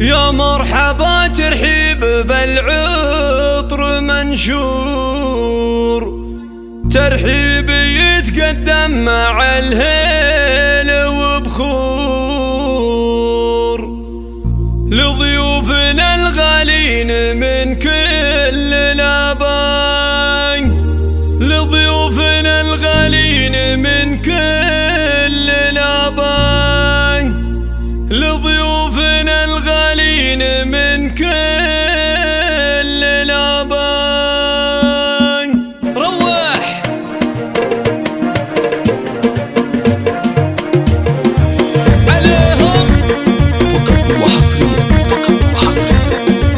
يا مرحبا ترحيب بالعطر منشور، ترحيب يتقدم مع الهيل وبخور، لضيوفنا الغالين من كل الابان، لضيوفنا الغالين من كل الابان، لضيوفنا الغالين من كل الابان. روح عليهم فقط وحصريا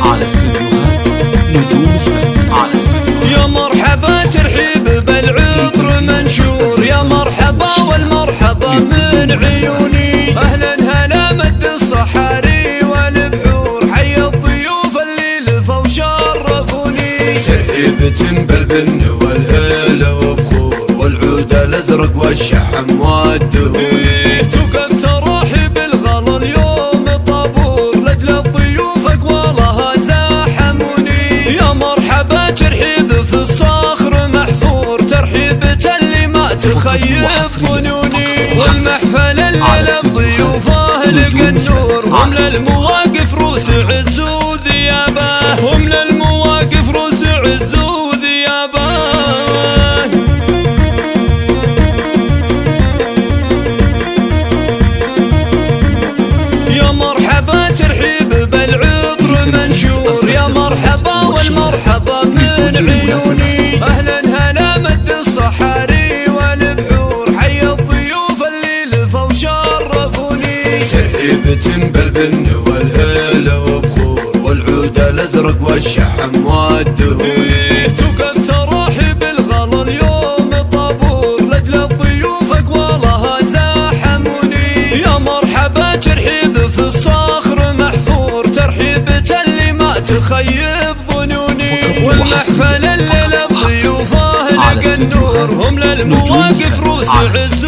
على استديوهات نجوم الفن. يا مرحبا ترحيب بالعطر منشور، يا مرحبا والمرحبا من عيوني، اهلا هلا مد الصحاري والبحور، حي الضيوف اللي لفوا وشرفوني، ترحيبة بالبن والهيل وبخور، والعود الازرق والشحم والدهون، توقف تراحب الغلا اليوم طابور، لاجل ضيوفك والله زاحموني، يا مرحبا ترحيب في الصخر محفور، ترحيبة اللي ما تخيب ظنوني، والمحفل اللي الضيوف اهل النور، هم للمواقف روس عز وذيابه، هم للمواقف روس عز وذيابه. يا مرحبا ترحيب بالعطر منشور، يا مرحبا والمرحبا من عيوني، اهلا هلا مد الصحاري والبحور، حي الضيوف اللي لفوا وشرفوني، ترحيبة بالبن والهيل وبخور، والعود الازرق والشحم والدهون، توقف تراحب الغلا اليوم طابور، لاجل ضيوفك والله زاحموني، يا مرحبا ترحيب في الصخر محفور، ترحيبة اللي ما تخيب ظنوني، والمحفل اللي للضيوف اهل النور، هم للمواقف روس عز